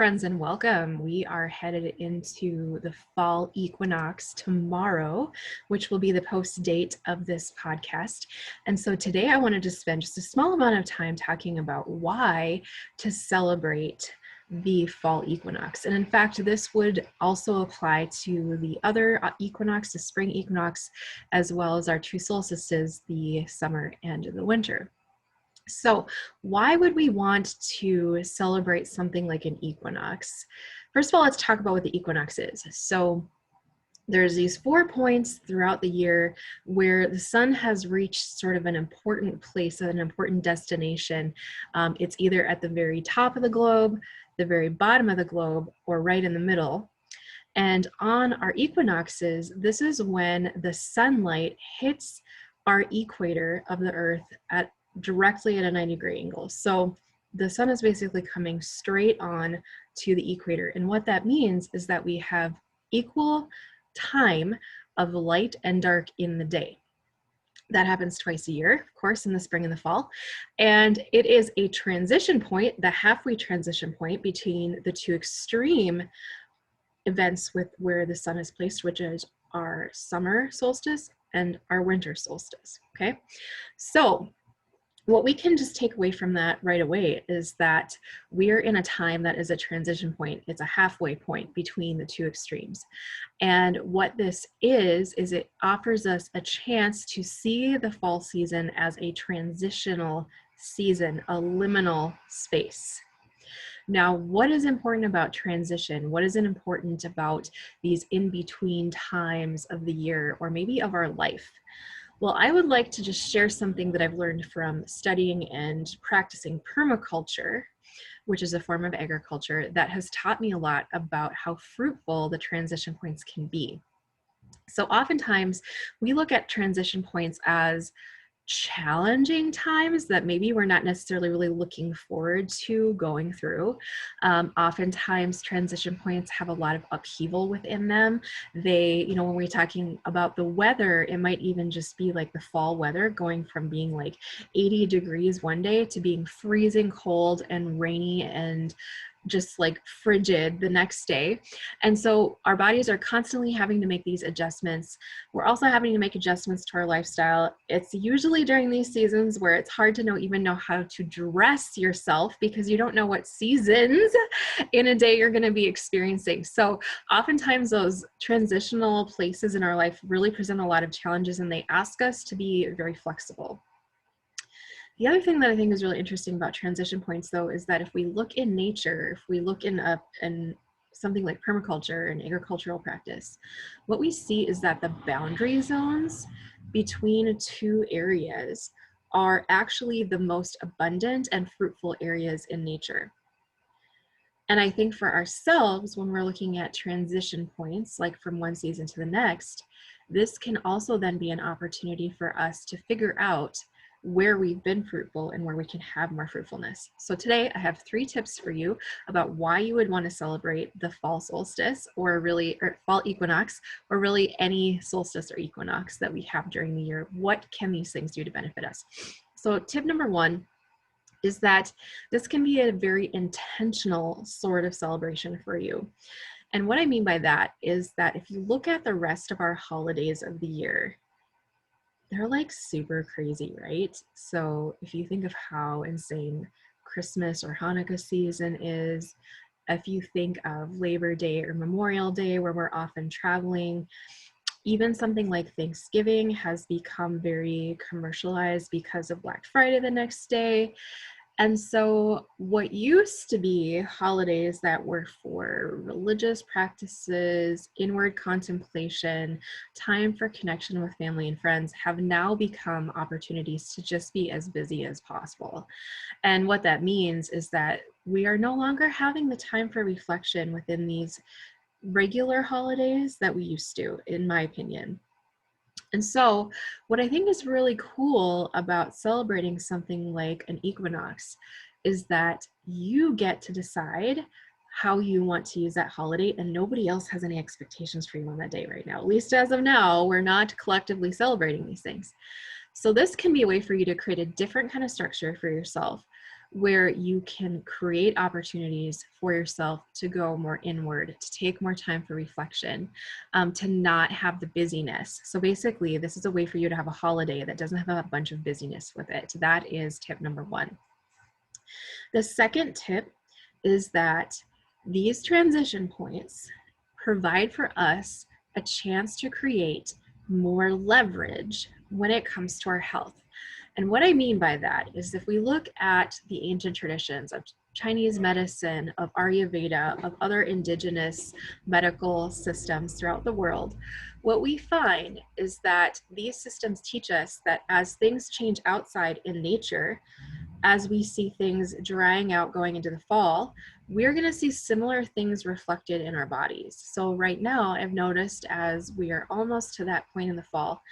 Friends, and welcome. We are headed into the fall equinox tomorrow, which will be the post date of this podcast. And so today I wanted to spend just a small amount of time talking about why to celebrate the fall equinox. And in fact, this would also apply to the other equinox, the spring equinox, as well as our two solstices, the summer and the winter. So why would we want to celebrate something like an equinox? First of all, let's talk about what the equinox is. So there's these 4 points throughout the year where the sun has reached sort of an important place, an important destination. It's either at the very top of the globe, the very bottom of the globe, or right in the middle. And on our equinoxes, this is when the sunlight hits our equator of the Earth directly at a 90-degree angle. So the sun is basically coming straight on to the equator. And what that means is that we have equal time of light and dark in the day. That happens twice a year, of course, in the spring and the fall. And it is a transition point, the halfway transition point between the two extreme events with where the sun is placed, which is our summer solstice and our winter solstice, okay? So what we can just take away from that right away is that we are in a time that is a transition point. It's a halfway point between the two extremes. And what this is it offers us a chance to see the fall season as a transitional season, a liminal space. Now, what is important about transition? What is important about these in-between times of the year or maybe of our life? Well, I would like to just share something that I've learned from studying and practicing permaculture, which is a form of agriculture that has taught me a lot about how fruitful the transition points can be. So oftentimes we look at transition points as challenging times that maybe we're not necessarily really looking forward to going through. Oftentimes transition points have a lot of upheaval within them. They, when we're talking about the weather, it might even just be like the fall weather going from being like 80 degrees one day to being freezing cold and rainy and just like frigid the next day. And so our bodies are constantly having to make these adjustments. We're also having to make adjustments to our lifestyle. It's usually during these seasons where it's hard to even know how to dress yourself because you don't know what seasons in a day you're going to be experiencing. So oftentimes those transitional places in our life really present a lot of challenges, and they ask us to be very flexible. The other thing that I think is really interesting about transition points, though, is that if we look in nature, if we look in something like permaculture and agricultural practice, what we see is that the boundary zones between two areas are actually the most abundant and fruitful areas in nature. And I think for ourselves, when we're looking at transition points, like from one season to the next, this can also then be an opportunity for us to figure out where we've been fruitful and where we can have more fruitfulness. So today I have 3 tips for you about why you would want to celebrate the fall solstice or fall equinox, or really any solstice or equinox that we have during the year. What can these things do to benefit us? So tip number 1 is that this can be a very intentional sort of celebration for you. And what I mean by that is that if you look at the rest of our holidays of the year, they're like super crazy, right? So if you think of how insane Christmas or Hanukkah season is, if you think of Labor Day or Memorial Day where we're often traveling, even something like Thanksgiving has become very commercialized because of Black Friday the next day. And so what used to be holidays that were for religious practices, inward contemplation, time for connection with family and friends have now become opportunities to just be as busy as possible. And what that means is that we are no longer having the time for reflection within these regular holidays that we used to, in my opinion. And so what I think is really cool about celebrating something like an equinox is that you get to decide how you want to use that holiday, and nobody else has any expectations for you on that day right now. At least as of now, we're not collectively celebrating these things. So this can be a way for you to create a different kind of structure for yourself where you can create opportunities for yourself to go more inward, to take more time for reflection, to not have the busyness. So basically, this is a way for you to have a holiday that doesn't have a bunch of busyness with it. That is tip number one. The second tip is that these transition points provide for us a chance to create more leverage when it comes to our health. And what I mean by that is if we look at the ancient traditions of Chinese medicine, of Ayurveda, of other indigenous medical systems throughout the world, what we find is that these systems teach us that as things change outside in nature, as we see things drying out going into the fall, we're going to see similar things reflected in our bodies. So right now, I've noticed as we are almost to that point in the fall,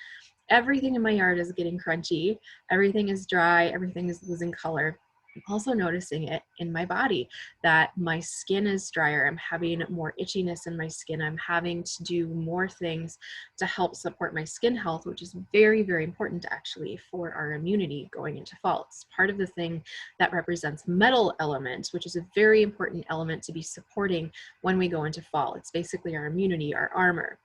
everything in my yard is getting crunchy, everything is dry, everything is losing color. I'm also noticing it in my body that my skin is drier. I'm having more itchiness in my skin. I'm having to do more things to help support my skin health, which is very, very important actually for our immunity going into fall. It's part of the thing that represents metal elements, which is a very important element to be supporting when we go into fall. It's basically our immunity, our armor.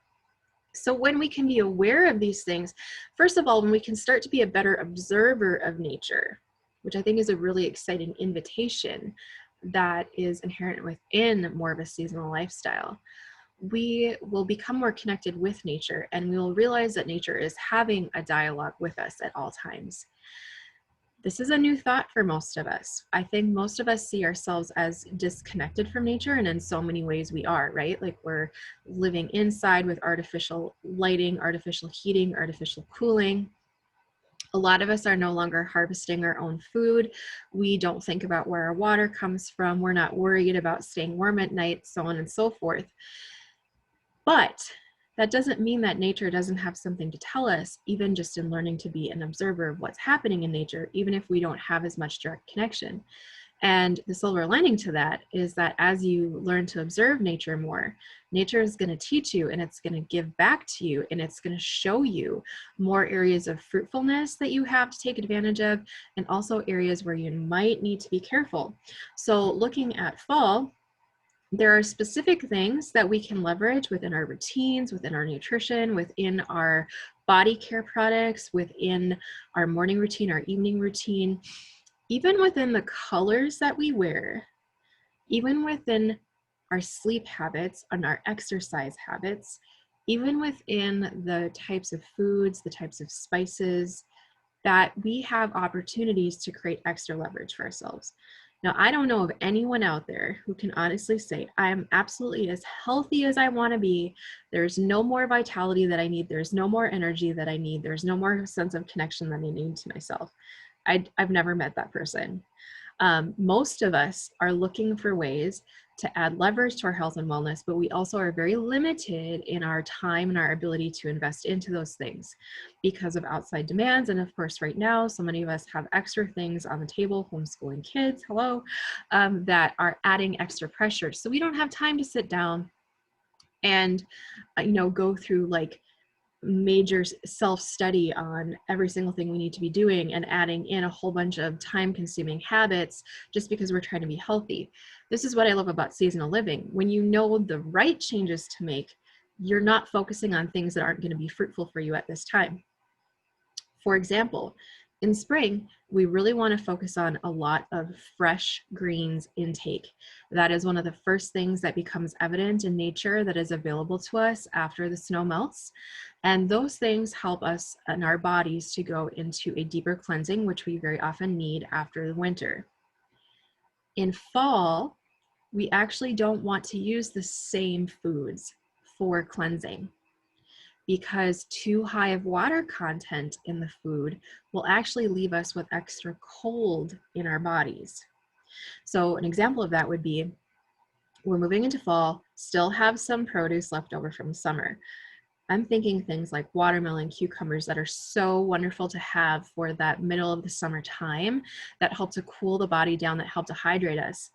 So when we can be aware of these things, first of all, when we can start to be a better observer of nature, which I think is a really exciting invitation that is inherent within more of a seasonal lifestyle, we will become more connected with nature and we will realize that nature is having a dialogue with us at all times. This is a new thought for most of us. I think most of us see ourselves as disconnected from nature, and in so many ways we are, right? Like we're living inside with artificial lighting, artificial heating, artificial cooling. A lot of us are no longer harvesting our own food. We don't think about where our water comes from. We're not worried about staying warm at night, so on and so forth. But that doesn't mean that nature doesn't have something to tell us, even just in learning to be an observer of what's happening in nature, even if we don't have as much direct connection. And the silver lining to that is that as you learn to observe nature more, nature is going to teach you and it's going to give back to you and it's going to show you more areas of fruitfulness that you have to take advantage of and also areas where you might need to be careful. So looking at fall, there are specific things that we can leverage within our routines, within our nutrition, within our body care products, within our morning routine, our evening routine, even within the colors that we wear, even within our sleep habits and our exercise habits, even within the types of foods, the types of spices, that we have opportunities to create extra leverage for ourselves. Now, I don't know of anyone out there who can honestly say, I am absolutely as healthy as I want to be. There's no more vitality that I need. There's no more energy that I need. There's no more sense of connection that I need to myself. I've never met that person. Most of us are looking for ways to add leverage to our health and wellness, but we also are very limited in our time and our ability to invest into those things because of outside demands. And of course, right now, so many of us have extra things on the table, homeschooling kids, that are adding extra pressure. So we don't have time to sit down and, go through like major self-study on every single thing we need to be doing and adding in a whole bunch of time-consuming habits just because we're trying to be healthy. This is what I love about seasonal living. When you know the right changes to make, you're not focusing on things that aren't going to be fruitful for you at this time. For example, in spring, we really want to focus on a lot of fresh greens intake. That is one of the first things that becomes evident in nature that is available to us after the snow melts. And those things help us and our bodies to go into a deeper cleansing, which we very often need after the winter. In fall, we actually don't want to use the same foods for cleansing, because too high of water content in the food will actually leave us with extra cold in our bodies. So an example of that would be, we're moving into fall, still have some produce left over from summer. I'm thinking things like watermelon, cucumbers that are so wonderful to have for that middle of the summer time that help to cool the body down, that help to hydrate us.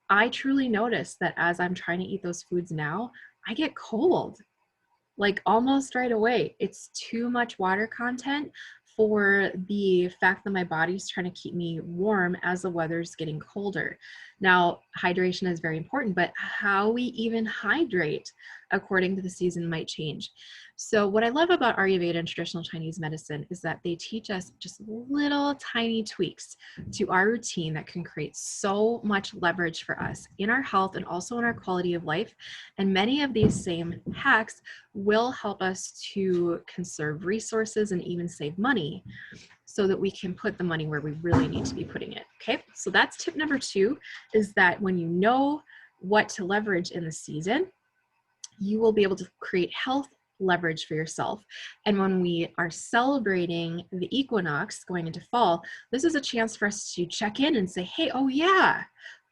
I truly notice that as I'm trying to eat those foods now, I get cold. Like almost right away. It's too much water content for the fact that my body's trying to keep me warm as the weather's getting colder. Now, hydration is very important, but how we even hydrate according to the season might change. So what I love about Ayurveda and traditional Chinese medicine is that they teach us just little tiny tweaks to our routine that can create so much leverage for us in our health and also in our quality of life. And many of these same hacks will help us to conserve resources and even save money so that we can put the money where we really need to be putting it. Okay, so that's tip number 2, is that when you know what to leverage in the season, you will be able to create health leverage for yourself. And when we are celebrating the equinox going into fall, this is a chance for us to check in and say, hey, oh yeah,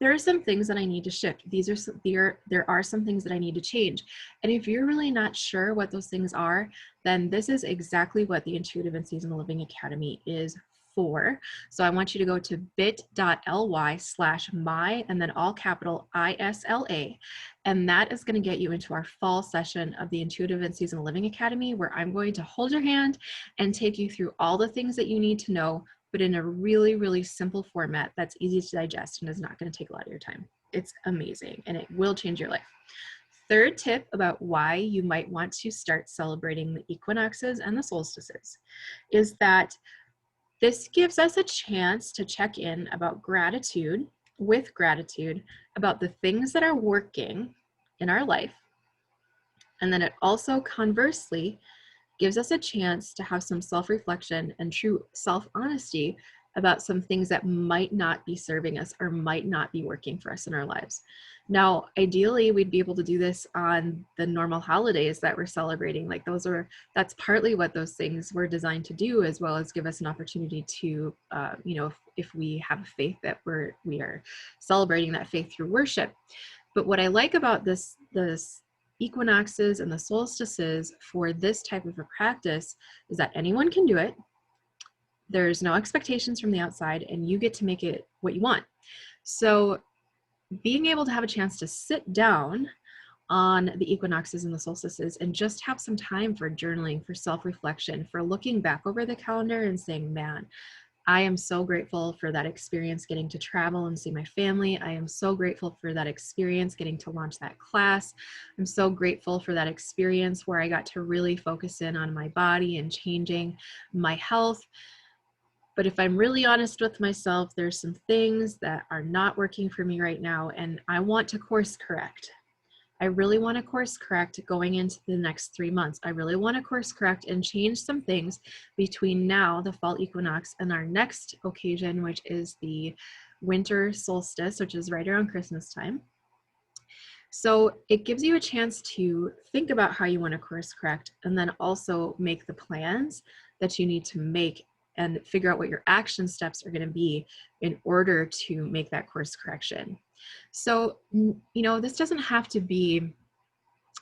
there are some things that I need to shift. There are some things that I need to change. And if you're really not sure what those things are, then this is exactly what the Intuitive and Seasonal Living Academy is for. So I want you to go to bit.ly/my and then all capital ISLA. And that is going to get you into our fall session of the Intuitive and Seasonal Living Academy, where I'm going to hold your hand and take you through all the things that you need to know, but in a really, really simple format that's easy to digest and is not going to take a lot of your time. It's amazing and it will change your life. Third tip about why you might want to start celebrating the equinoxes and the solstices is that this gives us a chance to check in about gratitude about the things that are working in our life. And then it also conversely gives us a chance to have some self-reflection and true self-honesty about some things that might not be serving us or might not be working for us in our lives. Now, ideally, we'd be able to do this on the normal holidays that we're celebrating. Like that's partly what those things were designed to do, as well as give us an opportunity to, if we have a faith that we are celebrating that faith through worship. But what I like about this equinoxes and the solstices for this type of a practice is that anyone can do it. There's no expectations from the outside, and you get to make it what you want. So being able to have a chance to sit down on the equinoxes and the solstices and just have some time for journaling, for self-reflection, for looking back over the calendar and saying, man, I am so grateful for that experience getting to travel and see my family. I am so grateful for that experience getting to launch that class. I'm so grateful for that experience where I got to really focus in on my body and changing my health. But if I'm really honest with myself, there's some things that are not working for me right now, and I want to course correct. I really want to course correct going into the next 3 months. I really want to course correct and change some things between now, the fall equinox, and our next occasion, which is the winter solstice, which is right around Christmas time. So it gives you a chance to think about how you want to course correct, and then also make the plans that you need to make and figure out what your action steps are going to be in order to make that course correction. So, this doesn't have to be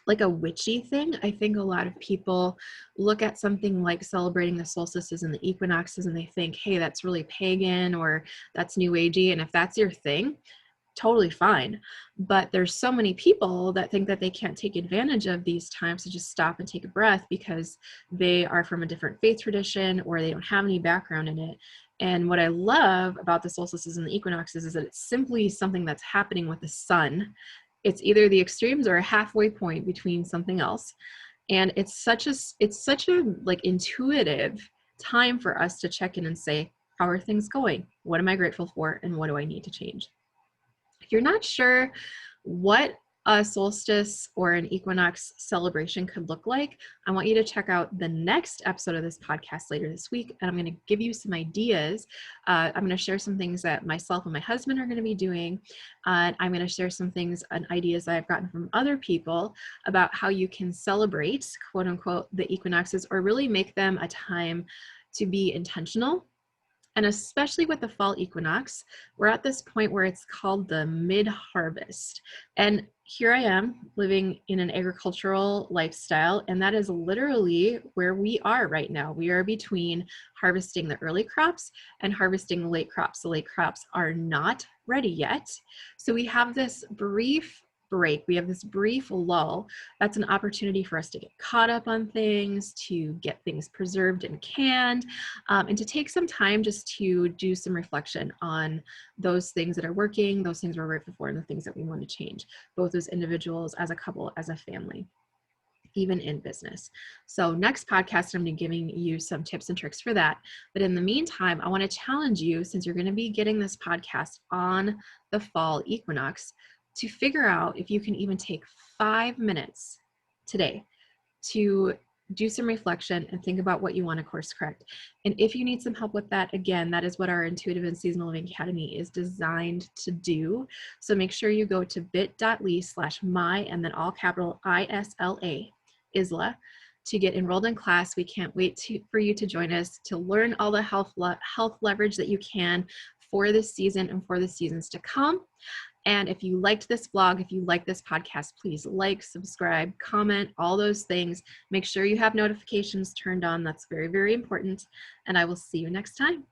like a witchy thing. I think a lot of people look at something like celebrating the solstices and the equinoxes and they think, hey, that's really pagan or that's new agey. And if that's your thing, totally fine. But there's so many people that think that they can't take advantage of these times to just stop and take a breath because they are from a different faith tradition or they don't have any background in it. And what I love about the solstices and the equinoxes is that it's simply something that's happening with the sun. It's either the extremes or a halfway point between something else. And it's such a like intuitive time for us to check in and say, how are things going? What am I grateful for? And what do I need to change? If you're not sure what a solstice or an equinox celebration could look like, I want you to check out the next episode of this podcast later this week. And I'm going to give you some ideas. I'm going to share some things that myself and my husband are going to be doing. I'm going to share some things and ideas that I've gotten from other people about how you can celebrate, quote unquote, the equinoxes, or really make them a time to be intentional. And especially with the fall equinox, we're at this point where it's called the mid-harvest. And here I am living in an agricultural lifestyle, and that is literally where we are right now. We are between harvesting the early crops and harvesting the late crops. The late crops are not ready yet. So we have this brief break. We have this brief lull. That's an opportunity for us to get caught up on things, to get things preserved and canned, and to take some time just to do some reflection on those things that are working, those things we're grateful for, and the things that we want to change, both as individuals, as a couple, as a family, even in business. So next podcast, I'm going to be giving you some tips and tricks for that. But in the meantime, I want to challenge you, since you're going to be getting this podcast on the fall equinox, to figure out if you can even take 5 minutes today to do some reflection and think about what you want to course correct. And if you need some help with that, again, that is what our Intuitive and Seasonal Living Academy is designed to do. So make sure you go to bit.ly/my and then all capital ISLA to get enrolled in class. We can't wait for you to join us to learn all the health leverage that you can for this season and for the seasons to come. And if you liked this vlog, if you like this podcast, please like, subscribe, comment, all those things. Make sure you have notifications turned on. That's very, very important. And I will see you next time.